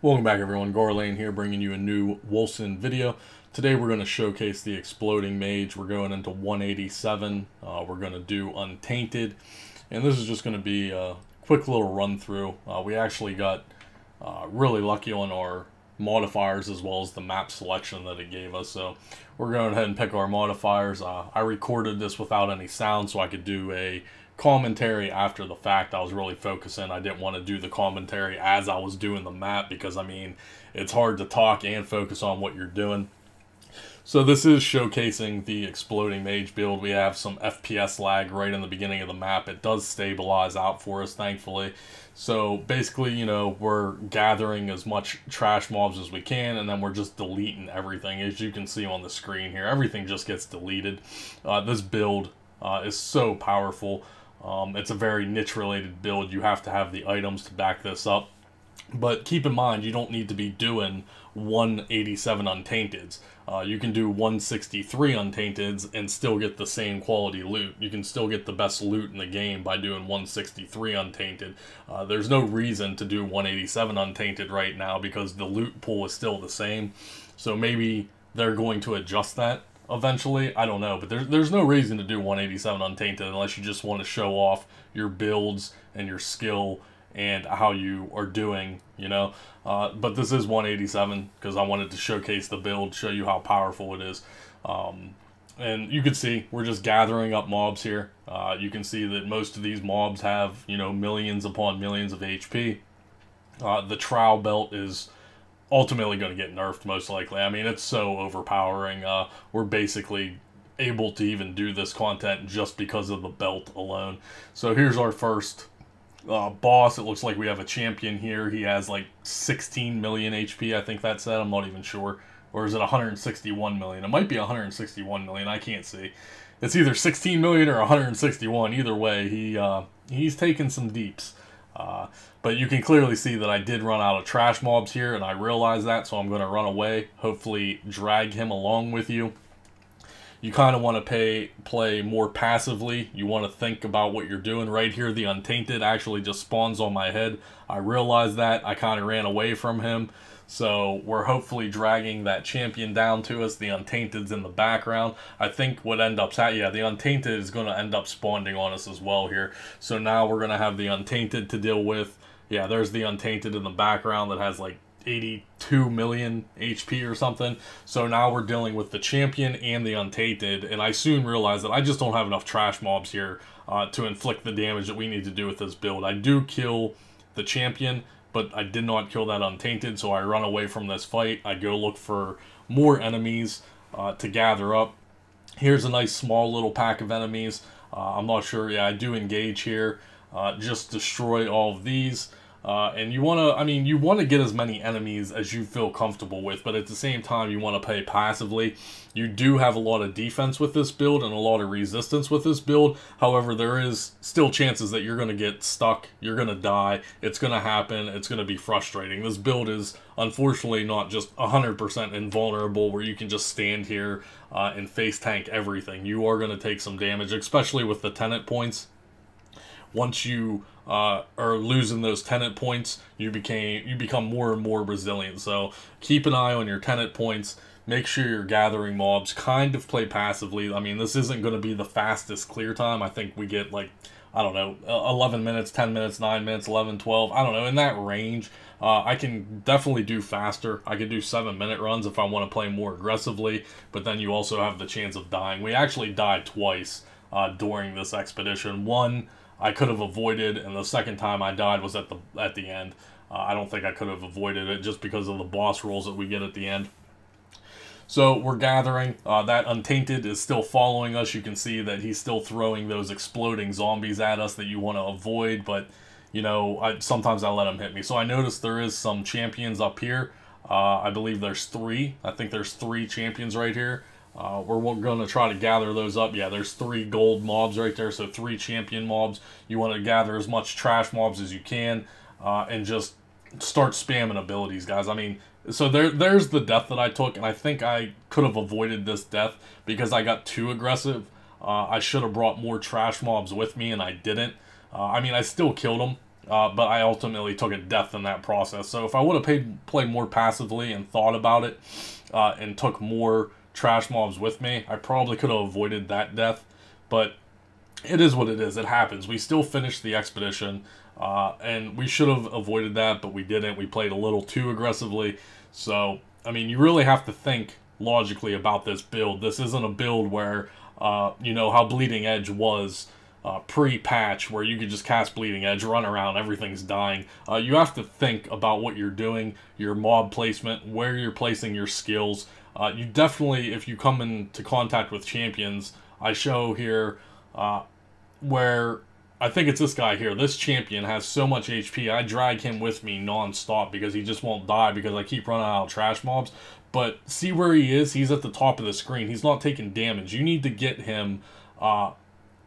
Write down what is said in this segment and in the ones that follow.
Welcome back everyone, Garlane here bringing you a new Wolcen video. Today we're going to showcase the Exploding Mage. We're going into 187, we're going to do Untainted, and this is just going to be a quick little run through. We actually got really lucky on our modifiers as well as the map selection that it gave us, so we're going ahead and pick our modifiers. I recorded this without any sound so I could do a commentary after the fact. I was really focusing. I didn't want to do the commentary as I was doing the map because, I mean, it's hard to talk and focus on what you're doing. So this is showcasing the Exploding Mage build. We have some FPS lag right in the beginning of the map. It does stabilize out for us, thankfully. So basically, you know, we're gathering as much trash mobs as we can, and then we're just deleting everything. As you can see on the screen here, everything just gets deleted. This build is so powerful. It's a very niche-related build. You have to have the items to back this up. But keep in mind, you don't need to be doing 187 Untainteds. You can do 163 Untainteds and still get the same quality loot. You can still get the best loot in the game by doing 163 Untainted. There's no reason to do 187 Untainted right now because the loot pool is still the same. So maybe they're going to adjust that eventually. I don't know, but there's no reason to do 187 Untainted unless you just want to show off your builds and your skill and how you are doing, you know. But this is 187 because I wanted to showcase the build, show you how powerful it is. And you can see we're just gathering up mobs here. You can see that most of these mobs have, you know, millions upon millions of HP. The trowel belt is ultimately going to get nerfed, most likely. I mean, it's so overpowering. We're basically able to even do this content just because of the belt alone. So here's our first boss. It looks like we have a champion here. He has like 16 million HP, I think that said. I'm not even sure. Or is it 161 million? It might be 161 million. I can't see. It's either 16 million or 161. Either way, he's taking some deeps. But you can clearly see that I did run out of trash mobs here, and I realize that, so I'm going to run away, hopefully drag him along with you. You kind of want to play more passively. You want to think about what you're doing. Right here, the Untainted actually just spawns on my head. I realized that. I kind of ran away from him. So we're hopefully dragging that champion down to us. The Untainted's in the background. I think what ends up the Untainted is going to end up spawning on us as well here. So now we're going to have the Untainted to deal with. Yeah, there's the Untainted in the background that has like 82 million HP or something. So now we're dealing with the champion and the Untainted, and I soon realized that I just don't have enough trash mobs here to inflict the damage that we need to do with this build. I do kill the champion, but I did not kill that Untainted, so I run away from this fight. I go look for more enemies to gather up. Here's a nice small little pack of enemies. I'm not sure. Yeah, I do engage here. Just destroy all of these. And you want to, I mean, you want to get as many enemies as you feel comfortable with, but at the same time, you want to play passively. You do have a lot of defense with this build and a lot of resistance with this build. However, there is still chances that you're going to get stuck, you're going to die, it's going to happen, it's going to be frustrating. This build is, unfortunately, not just 100% invulnerable where you can just stand here and face tank everything. You are going to take some damage, especially with the tenant points. Once you are losing those tenant points, you become more and more resilient. So keep an eye on your tenant points. Make sure you're gathering mobs. Kind of play passively. I mean, this isn't going to be the fastest clear time. I think we get like, I don't know, 11 minutes, 10 minutes, 9 minutes, 11, 12. I don't know, in that range. I can definitely do faster. I can do 7-minute runs if I want to play more aggressively. But then you also have the chance of dying. We actually died twice during this expedition. One I could have avoided, and the second time I died was at the end. I don't think I could have avoided it just because of the boss rolls that we get at the end. So we're gathering. That Untainted is still following us. You can see that he's still throwing those exploding zombies at us that you want to avoid, but you know, sometimes I let him hit me. So I noticed there is some champions up here. I believe there's 3. I think there's 3 champions right here. We're going to try to gather those up. Yeah, there's 3 gold mobs right there, so 3 champion mobs. You want to gather as much trash mobs as you can and just start spamming abilities, guys. I mean, so there's the death that I took, and I think I could have avoided this death because I got too aggressive. I should have brought more trash mobs with me, and I didn't. I mean, I still killed them. but I ultimately took a death in that process. So if I would have played more passively and thought about it, and took more trash mobs with me, I probably could have avoided that death. But it is what it is. It happens. We still finished the expedition, and we should have avoided that, but we didn't. We played a little too aggressively. So, I mean, you really have to think logically about this build. This isn't a build where, you know, how Bleeding Edge was pre-patch, where you could just cast Bleeding Edge, run around, everything's dying. You have to think about what you're doing, your mob placement, where you're placing your skills. You definitely, if you come into contact with champions, I show here where I think it's this guy here. This champion has so much HP, I drag him with me non-stop because he just won't die because I keep running out of trash mobs. But see where he is? He's at the top of the screen. He's not taking damage. You need to get him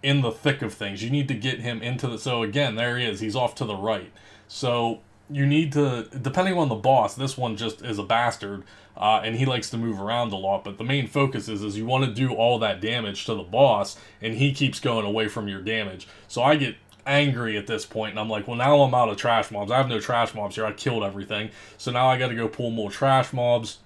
in the thick of things. You need to get him into the... So again, there he is. He's off to the right. So you need to... Depending on the boss, this one just is a bastard, and he likes to move around a lot. But the main focus is you want to do all that damage to the boss, and he keeps going away from your damage. So I get angry at this point, and I'm like, well, now I'm out of trash mobs. I have no trash mobs here. I killed everything. So now I got to go pull more trash mobs.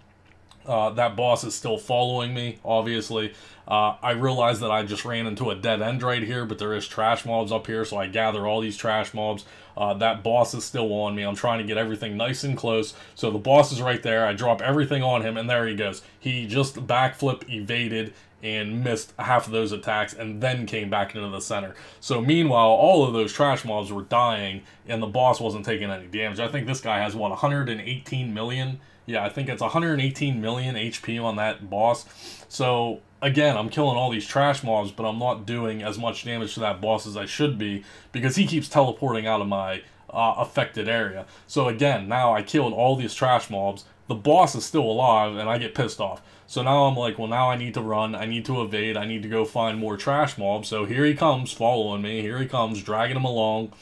That boss is still following me, obviously. I realize that I just ran into a dead end right here, but there is trash mobs up here, so I gather all these trash mobs. That boss is still on me. I'm trying to get everything nice and close. So the boss is right there. I drop everything on him, and there he goes. He just backflip evaded and missed half of those attacks, and then came back into the center. So meanwhile, all of those trash mobs were dying, and the boss wasn't taking any damage. I think this guy has, what, 118 million? Yeah, I think it's 118 million HP on that boss. So, again, I'm killing all these trash mobs, but I'm not doing as much damage to that boss as I should be, because he keeps teleporting out of my affected area. So again, now I killed all these trash mobs. The boss is still alive, and I get pissed off. So now I'm like, well, now I need to run, I need to evade, I need to go find more trash mobs. So here he comes, following me. Here he comes, dragging him along.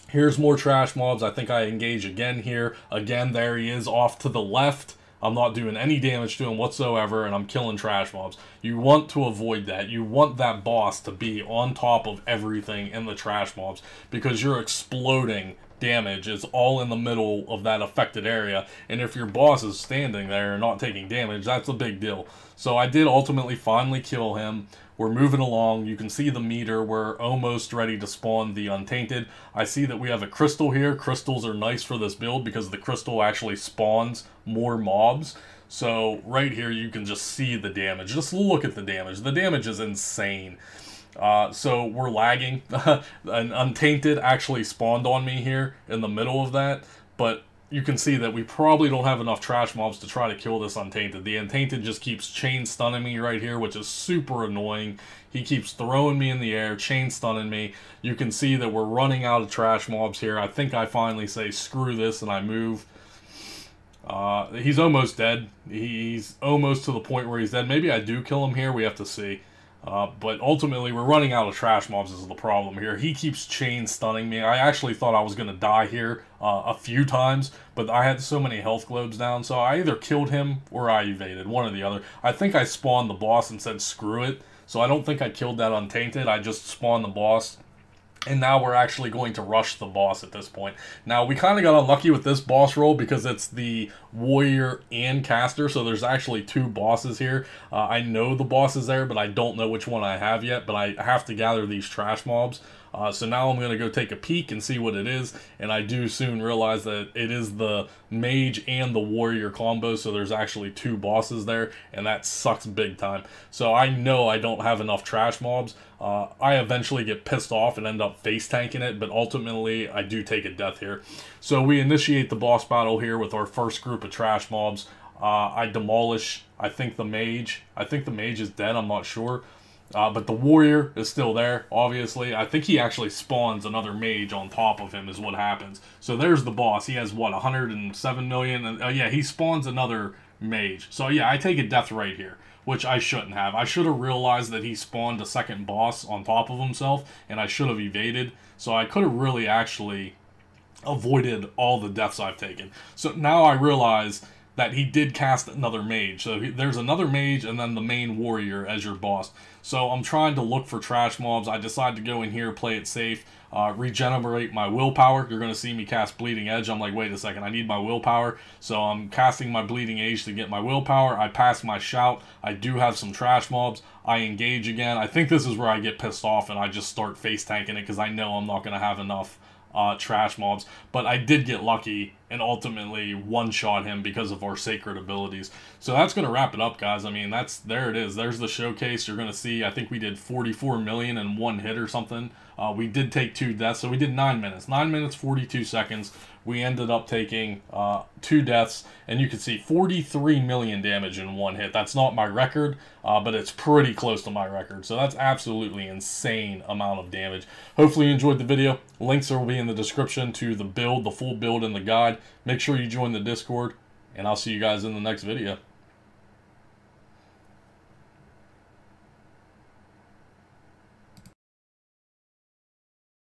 Here's more trash mobs. I think I engage again here. Again, there he is off to the left. I'm not doing any damage to him whatsoever, and I'm killing trash mobs. You want to avoid that. You want that boss to be on top of everything in the trash mobs, because you're exploding damage is all in the middle of that affected area, and if your boss is standing there and not taking damage, that's a big deal. So I did ultimately finally kill him. We're moving along. You can see the meter. We're almost ready to spawn the Untainted. I see that we have a crystal here. Crystals are nice for this build because the crystal actually spawns more mobs. So right here you can just see the damage. Just look at the damage. The damage is insane. So we're lagging. An Untainted actually spawned on me here in the middle of that, but you can see that we probably don't have enough trash mobs to try to kill this Untainted. The Untainted just keeps chain stunning me right here, which is super annoying. He keeps throwing me in the air, chain stunning me. You can see that we're running out of trash mobs here. I think I finally say screw this and I move. He's almost dead. He's almost to the point where he's dead. Maybe I do kill him here. We have to see. But ultimately, we're running out of trash mobs is the problem here. He keeps chain stunning me. I actually thought I was going to die here a few times, but I had so many health globes down, so I either killed him or I evaded, one or the other. I think I spawned the boss and said screw it, so I don't think I killed that Untainted. I just spawned the boss. And now we're actually going to rush the boss at this point. Now, we kind of got unlucky with this boss roll because it's the warrior and caster, so there's actually two bosses here. I know the boss is there, but I don't know which one I have yet, but I have to gather these trash mobs. So now I'm going to go take a peek and see what it is, and I do soon realize that it is the mage and the warrior combo, so there's actually two bosses there, and that sucks big time. So I know I don't have enough trash mobs. I eventually get pissed off and end up face tanking it, but ultimately I do take a death here. So we initiate the boss battle here with our first group of trash mobs. I demolish, I think the mage is dead, I'm not sure. But the warrior is still there, obviously. I think he actually spawns another mage on top of him is what happens. So there's the boss. He has, what, 107 million? And, yeah, he spawns another mage. So, yeah, I take a death right here, which I shouldn't have. I should have realized that he spawned a second boss on top of himself, and I should have evaded. So I could have really actually avoided all the deaths I've taken. So now I realize that he did cast another mage. So there's another mage and then the main warrior as your boss. So I'm trying to look for trash mobs. I decided to go in here, play it safe, regenerate my willpower. You're going to see me cast Bleeding Edge. I'm like, wait a second, I need my willpower. So I'm casting my Bleeding Edge to get my willpower. I pass my shout. I do have some trash mobs. I engage again. I think this is where I get pissed off and I just start face tanking it because I know I'm not going to have enough trash mobs, but I did get lucky and ultimately one-shot him because of our sacred abilities. So that's going to wrap it up, guys. I mean, there it is. There's the showcase. You're going to see, I think we did 44 million in one hit or something. We did take 2 deaths, so we did 9 minutes. 9 minutes, 42 seconds. We ended up taking 2 deaths, and you can see 43 million damage in one hit. That's not my record, but it's pretty close to my record. So that's absolutely insane amount of damage. Hopefully you enjoyed the video. Links will be in the description to the build, the full build and the guide. Make sure you join the Discord, and I'll see you guys in the next video.